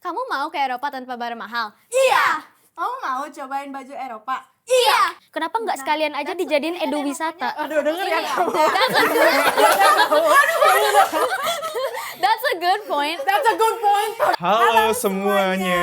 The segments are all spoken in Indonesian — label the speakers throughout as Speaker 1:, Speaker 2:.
Speaker 1: Kamu mau ke Eropa tanpa barang mahal?
Speaker 2: Iya. Kamu mau cobain baju Eropa?
Speaker 1: Iya. Kenapa nggak sekalian aja dijadiin edu wisata?
Speaker 2: Aduh, denger ya kamu.
Speaker 1: That's a good point.
Speaker 2: That's a good point.
Speaker 3: Halo semuanya.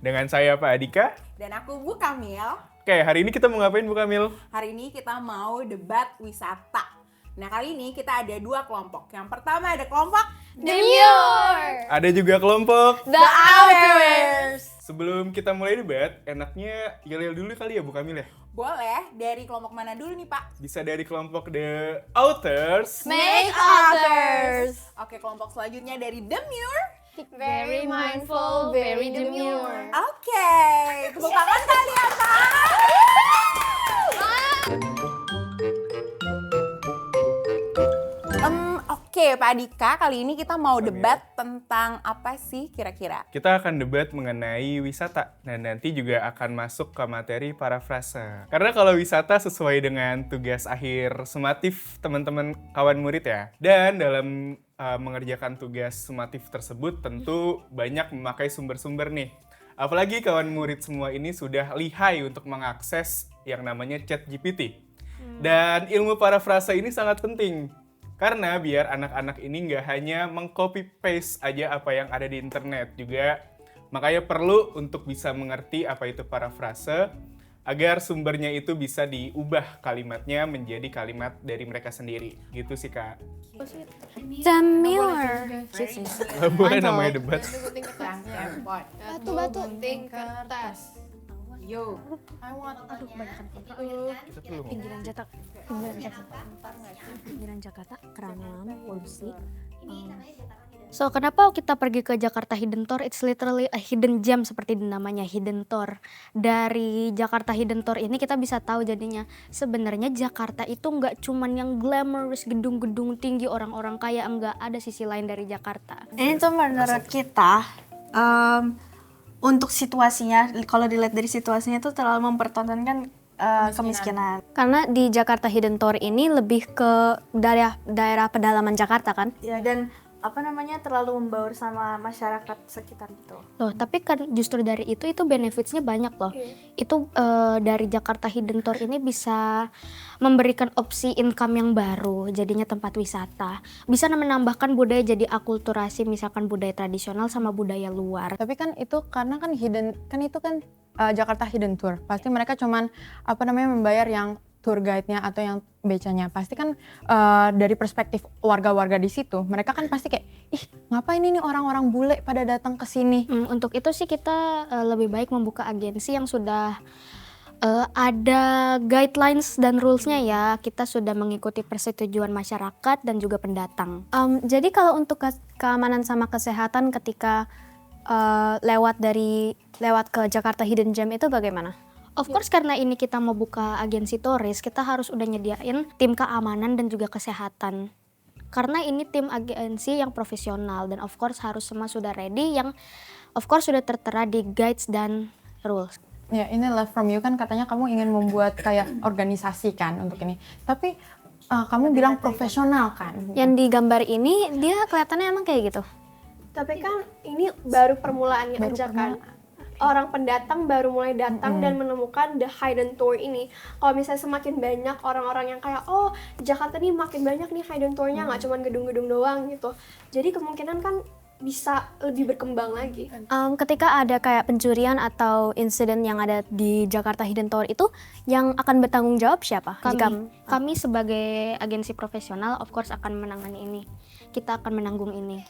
Speaker 3: Dengan saya Pak Adika.
Speaker 2: Dan aku Bu Kamil.
Speaker 3: Oke, hari ini kita mau ngapain Bu Kamil?
Speaker 2: Hari ini kita mau debat wisata. Nah, kali ini kita ada dua kelompok. Yang pertama ada kelompok
Speaker 1: Demure.
Speaker 3: Ada juga kelompok.
Speaker 1: The Outers.
Speaker 3: Sebelum kita mulai debat, enaknya yel-yel dulu kali ya Bu Kamil ya?
Speaker 2: Boleh, dari kelompok mana dulu nih Pak?
Speaker 3: Bisa dari kelompok The Outers.
Speaker 1: Make others.
Speaker 2: Oke, kelompok selanjutnya dari Demure.
Speaker 1: Very mindful, very demure.
Speaker 2: Oke, tepuk tangan kalian Pak. Oke, Pak Adika, kali ini kita mau debat tentang apa sih kira-kira?
Speaker 3: Kita akan debat mengenai wisata dan nanti juga akan masuk ke materi parafrase. Karena kalau wisata sesuai dengan tugas akhir sumatif teman-teman kawan murid ya. Dan dalam mengerjakan tugas sumatif tersebut tentu banyak memakai sumber-sumber nih. Apalagi kawan murid semua ini sudah lihai untuk mengakses yang namanya ChatGPT. Dan ilmu parafrase ini sangat penting. Karena biar anak-anak ini nggak hanya meng-copy paste aja apa yang ada di internet juga. Makanya perlu untuk bisa mengerti apa itu parafrase agar sumbernya itu bisa diubah kalimatnya menjadi kalimat dari mereka sendiri. Gitu sih Kak.
Speaker 1: Demure.
Speaker 3: Nggak boleh namanya debat.
Speaker 1: Batu-batu kertas.
Speaker 2: Yo, I want. Aduh, kebanyakan
Speaker 3: Kita perlu ngomong.
Speaker 4: Pinggiran Jakarta, Kerangan, Polusi.
Speaker 1: So, kenapa kita pergi ke Jakarta Hidden Tour? It's literally a hidden gem seperti namanya, Hidden Tour. Dari Jakarta Hidden Tour ini kita bisa tahu jadinya sebenarnya Jakarta itu nggak cuman yang glamorous, gedung-gedung tinggi, orang-orang kaya, enggak, ada sisi lain dari Jakarta.
Speaker 4: Ini tuh menurut kita untuk situasinya, kalau dilihat dari situasinya tuh terlalu mempertontonkan kemiskinan.
Speaker 1: Karena di Jakarta Hidden Tour ini lebih ke daerah pedalaman Jakarta kan?
Speaker 4: Ya, dan terlalu membaur sama masyarakat sekitar itu.
Speaker 1: Loh, tapi kan justru dari itu benefitsnya banyak loh. Itu dari Jakarta Hidden Tour ini bisa memberikan opsi income yang baru, jadinya tempat wisata. Bisa menambahkan budaya jadi akulturasi, misalkan budaya tradisional sama budaya luar.
Speaker 5: Tapi kan itu karena kan hidden, kan itu kan Jakarta Hidden Tour. Pasti mereka cuman membayar yang tour guide-nya atau yang becanya. Pasti kan dari perspektif warga-warga di situ, mereka kan pasti kayak, ih ngapain ini orang-orang bule pada datang ke sini.
Speaker 1: Untuk itu sih kita lebih baik membuka agensi yang sudah ada guidelines dan rules-nya ya. Kita sudah mengikuti persetujuan masyarakat dan juga pendatang.
Speaker 4: Jadi kalau untuk keamanan sama kesehatan ketika lewat ke Jakarta Hidden Gem itu bagaimana?
Speaker 1: Of course karena ini kita mau buka agensi turis, kita harus udah nyediain tim keamanan dan juga kesehatan. Karena ini tim agensi yang profesional dan of course harus semua sudah ready, yang of course sudah tertera di guides dan rules.
Speaker 5: Ya ini Love From You kan katanya kamu ingin membuat kayak organisasi kan untuk ini. Tapi kamu bilang profesional kan?
Speaker 1: Yang di gambar ini dia kelihatannya emang kayak gitu.
Speaker 6: Tapi kan ini baru permulaannya aja kan. Orang pendatang baru mulai datang dan menemukan The Hidden Tour ini. Kalau misalnya semakin banyak orang-orang yang kayak, oh Jakarta nih makin banyak nih Hidden Tour-nya, nggak cuma gedung-gedung doang gitu. Jadi kemungkinan kan bisa lebih berkembang lagi.
Speaker 1: Ketika ada kayak pencurian atau insiden yang ada di Jakarta Hidden Tour itu, yang akan bertanggung jawab siapa? Kami sebagai agensi profesional of course akan menangani ini. Kita akan menanggung ini.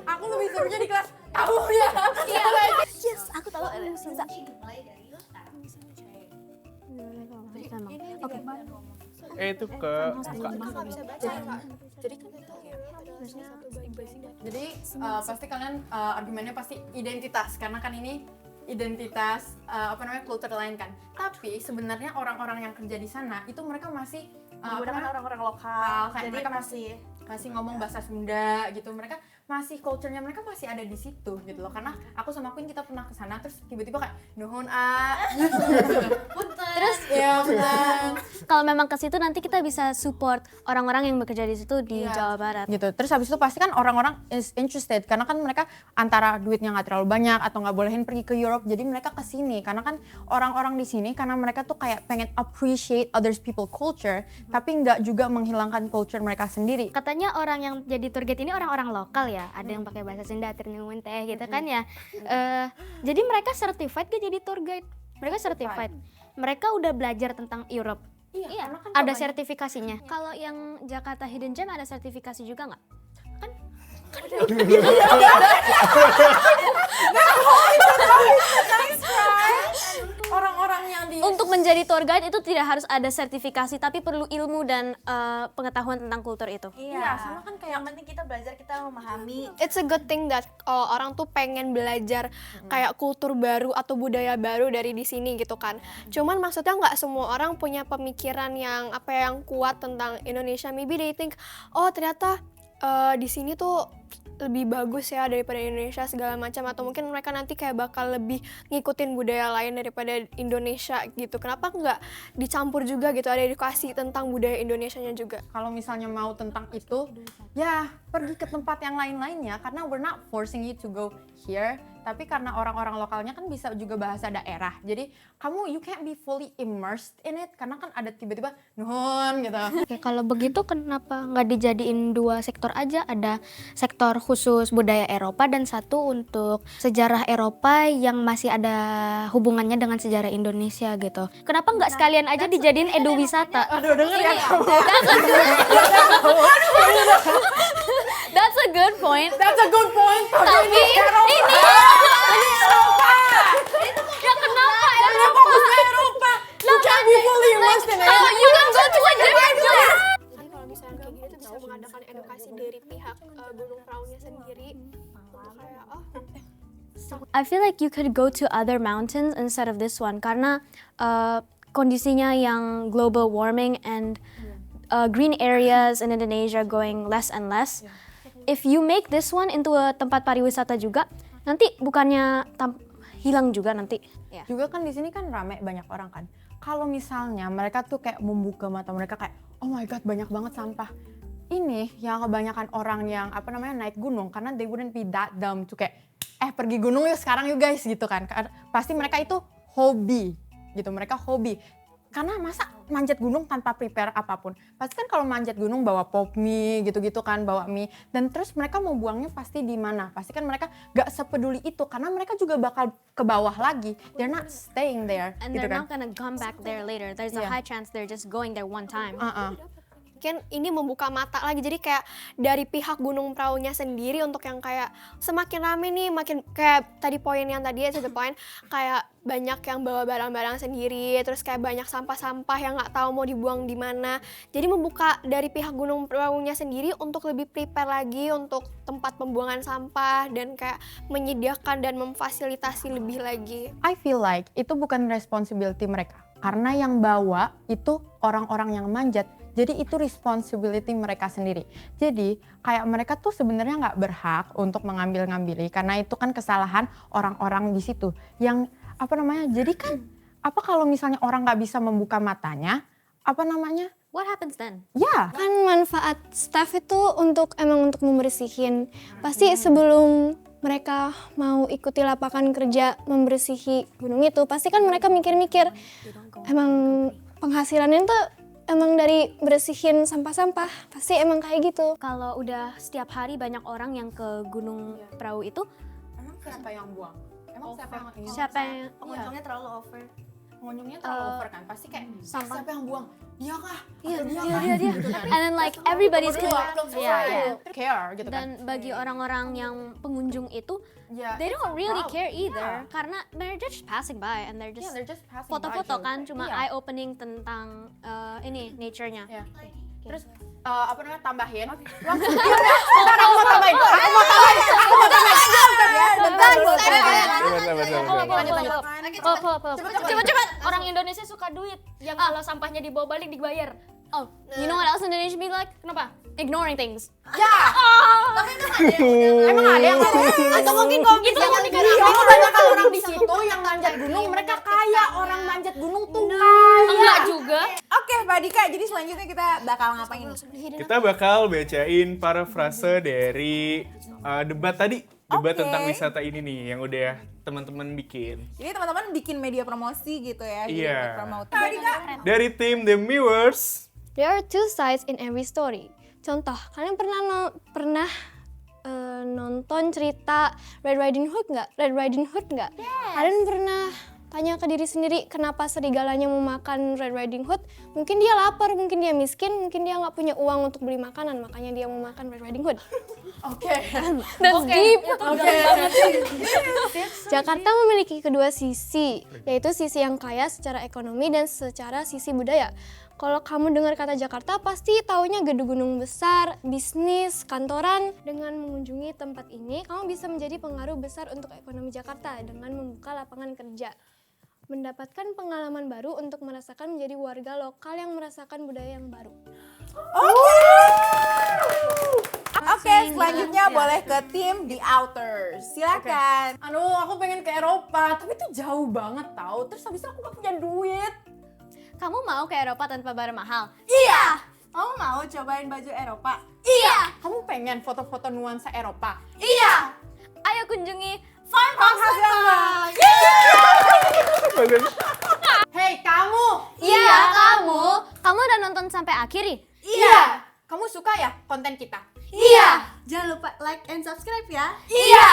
Speaker 2: Aku lebih serunya di kelas kamu ya.
Speaker 4: Yes, aku tahu.
Speaker 1: Oke.
Speaker 3: Itu ke
Speaker 5: Jadi pasti kalian argumennya pasti identitas karena kan ini identitas kultur lain kan. Tapi sebenarnya orang-orang yang kerja di sana itu mereka masih
Speaker 4: Menggunakan orang-orang lokal,
Speaker 5: kayak
Speaker 4: jadi
Speaker 5: mereka
Speaker 4: masih
Speaker 5: masih ngomong bahasa Sunda gitu. Mereka masih culture-nya mereka masih ada di situ gitu loh. Karena aku sama Queen kita pernah ke sana terus tiba-tiba kayak nuhun
Speaker 1: Terus
Speaker 5: ya benar
Speaker 1: kalau memang ke situ nanti kita bisa support orang-orang yang bekerja di situ di Jawa Barat.
Speaker 5: gitu. Terus habis itu pasti kan orang-orang is interested karena kan mereka antara duitnya nggak terlalu banyak atau nggak bolehin pergi ke Europe, jadi mereka ke sini karena kan orang-orang di sini karena mereka tuh kayak pengen appreciate others people culture tapi nggak juga menghilangkan culture mereka sendiri.
Speaker 1: Katanya orang yang jadi tour guide ini orang-orang lokal ya, ada yang pakai bahasa Sunda, ternyumun teh gitu kan ya. Jadi mereka certified gak jadi tour guide? Mereka certified. Mereka udah belajar tentang Europe. Iya,
Speaker 5: karena kan
Speaker 1: ada
Speaker 5: banyak-
Speaker 1: sertifikasinya. Kalau yang Jakarta Hidden Gem ada sertifikasi juga nggak?
Speaker 5: Orang-orang yang di
Speaker 1: Untuk menjadi tour guide itu tidak harus ada sertifikasi, tapi perlu ilmu dan pengetahuan tentang kultur itu.
Speaker 4: Iya, sama kan kayak yang penting kita belajar, kita memahami.
Speaker 6: It's a good thing that orang tuh pengen belajar kayak kultur baru atau budaya baru dari di sini gitu kan. Cuman maksudnya nggak semua orang punya pemikiran yang yang kuat tentang Indonesia. Maybe they think, oh ternyata di sini tuh lebih bagus ya daripada Indonesia segala macam, atau mungkin mereka nanti kayak bakal lebih ngikutin budaya lain daripada Indonesia gitu. Kenapa nggak dicampur juga gitu, ada edukasi tentang budaya Indonesianya juga.
Speaker 5: kalau misalnya mau tentang itu ya pergi ke tempat yang lain-lainnya karena we're not forcing you to go here, tapi karena orang-orang lokalnya kan bisa juga bahasa daerah, jadi kamu you can't be fully immersed in it karena kan ada tiba-tiba nuhun gitu.
Speaker 1: Oke, kalau begitu kenapa nggak dijadiin dua sektor aja? Ada sektor khusus budaya Eropa dan satu untuk sejarah Eropa yang masih ada hubungannya dengan sejarah Indonesia gitu. Kenapa nggak sekalian aja dijadiin edu wisata?
Speaker 5: Aduh denger ya kamu.
Speaker 1: That's a good point.
Speaker 5: That's a good point.
Speaker 1: Tapi ini ya kenapa Eropa?
Speaker 5: Eropa. You can't be fully immersed in it.
Speaker 1: Oh, you can go to a different place.
Speaker 6: Jadi kalau misalnya kayak gini tuh bisa mengadakan edukasi dari pihak Gunung Praunya sendiri untuk kayak
Speaker 1: I feel like you could go to other mountains instead of this one karena kondisinya yang global warming and green areas in Indonesia going less and less. If you make this one into a tempat pariwisata juga, nanti bukannya hilang juga nanti. Ya.
Speaker 5: Juga kan di sini kan rame banyak orang kan. Kalau misalnya mereka tuh kayak membuka mata mereka kayak oh my god banyak banget sampah. Ini yang kebanyakan orang yang naik gunung karena they wouldn't be that dumb to kayak pergi gunung yuk sekarang yuk guys gitu kan. Pasti mereka itu hobi gitu, mereka hobi. Karena masa manjat gunung tanpa prepare apapun. Pasti kan kalau manjat gunung bawa pop mie gitu-gitu kan, bawa mie. Dan terus mereka mau buangnya pasti di mana? Pasti kan mereka gak sepeduli itu karena mereka juga bakal ke bawah lagi. They're not staying there.
Speaker 1: And
Speaker 5: gitu
Speaker 1: they're
Speaker 5: kan.
Speaker 1: not gonna come back there later. There's a
Speaker 5: Yeah.
Speaker 1: high chance they're just going there one time.
Speaker 6: mungkin ini membuka mata lagi. Jadi kayak dari pihak Gunung Praunya sendiri untuk yang kayak semakin rame nih, makin kayak tadi poin yang tadi to the point, kayak banyak yang bawa barang-barang sendiri, terus kayak banyak sampah-sampah yang nggak tahu mau dibuang di mana. Jadi membuka dari pihak Gunung Praunya sendiri untuk lebih prepare lagi untuk tempat pembuangan sampah dan kayak menyediakan dan memfasilitasi lebih lagi.
Speaker 5: I feel like itu bukan responsibility mereka. Karena yang bawa itu orang-orang yang manjat, jadi itu responsibility mereka sendiri. Jadi kayak mereka tuh sebenarnya nggak berhak untuk mengambil-ngambili karena itu kan kesalahan orang-orang di situ. Yang jadi kan kalau misalnya orang nggak bisa membuka matanya,
Speaker 1: What happens then?
Speaker 5: ya.
Speaker 6: Kan manfaat staff itu emang untuk membersihin. Pasti sebelum mereka mau ikuti lapangan kerja membersihi gunung itu, pasti kan mereka mikir-mikir emang penghasilannya tuh emang dari bersihin sampah-sampah. Pasti emang kayak gitu.
Speaker 1: Kalau udah setiap hari banyak orang yang ke Gunung Prau itu,
Speaker 5: Emang siapa yang buang? Emang siapa yang ingin?
Speaker 1: siapa yang
Speaker 4: Pengunjungnya terlalu over.
Speaker 5: Pengunjungnya terlalu over kan? Pasti kayak siapa yang buang? Dia kah?
Speaker 1: Iya,
Speaker 5: Atau
Speaker 1: dia.
Speaker 5: Gitu kan?
Speaker 1: And then like everybody's
Speaker 5: Yeah. Care gitu kan?
Speaker 1: Dan bagi orang-orang yang pengunjung itu,
Speaker 5: Yeah,
Speaker 1: they
Speaker 5: it's
Speaker 1: don't really
Speaker 5: proud.
Speaker 1: care either.
Speaker 5: Yeah.
Speaker 1: Karena they're just passing by and they're
Speaker 5: Yeah,
Speaker 1: just
Speaker 5: they're just passing
Speaker 1: foto-foto
Speaker 5: by,
Speaker 1: kan,
Speaker 5: Jul.
Speaker 1: cuma
Speaker 5: Iya.
Speaker 1: eye-opening tentang ini nature-nya.
Speaker 5: Ya. Terus tambahin. Langsung Bentar, aku mau tambahin.
Speaker 1: Cepet. Orang Indonesia suka duit. Yang kalau sampahnya dibawa balik dibayar. Oh, you know what else Indonesia be like? Kenapa?
Speaker 7: ignoring things.
Speaker 5: Emang ada yang
Speaker 7: Atau mungkin kalau misalnya
Speaker 5: kebanyakan orang di situ yang manjat gunung, mereka kaya. Orang manjat gunung tuh
Speaker 7: enggak juga.
Speaker 2: Oke, Pak Dika, jadi selanjutnya kita bakal ngapain nih?
Speaker 3: Kita bakal bacain parafrase dari debat tadi. Debat
Speaker 2: Oke.
Speaker 3: tentang wisata ini nih yang udah teman-teman bikin.
Speaker 2: Jadi teman-teman bikin media promosi gitu ya. jadi
Speaker 3: Iya.
Speaker 2: promote. Pak Dika,
Speaker 3: Dari tim The Viewers.
Speaker 7: There are two sides in every story. Contoh, kalian pernah nonton cerita Red Riding Hood nggak? Kalian pernah tanya ke diri sendiri kenapa serigalanya mau makan Red Riding Hood? Mungkin dia lapar, mungkin dia miskin, mungkin dia nggak punya uang untuk beli makanan, makanya dia mau makan Red Riding Hood. That's deep. Jakarta memiliki kedua sisi, yaitu sisi yang kaya secara ekonomi dan secara sisi budaya. Kalau kamu dengar kata Jakarta, pasti taunya gedung gunung besar, bisnis, kantoran. Dengan mengunjungi tempat ini, kamu bisa menjadi pengaruh besar untuk ekonomi Jakarta dengan membuka lapangan kerja. Mendapatkan pengalaman baru untuk merasakan menjadi warga lokal yang merasakan budaya yang baru.
Speaker 2: Oke, selanjutnya boleh ke tim The Outers. Silakan.
Speaker 5: Aduh, aku pengen ke Eropa, tapi itu jauh banget tau. Terus habis itu aku gak punya duit.
Speaker 7: Kamu mau ke Eropa tanpa barang mahal?
Speaker 2: Iya. Kamu mau cobain baju Eropa?
Speaker 5: Iya. Kamu pengen foto-foto nuansa Eropa?
Speaker 2: Iya.
Speaker 7: Ayo kunjungi
Speaker 2: Farmhouse Lembang.
Speaker 5: Hei kamu!
Speaker 7: Iya, kamu udah nonton sampai akhir?
Speaker 5: Iya. Kamu suka ya konten kita?
Speaker 2: Iya.
Speaker 4: Jangan lupa like and subscribe ya.
Speaker 2: Iya.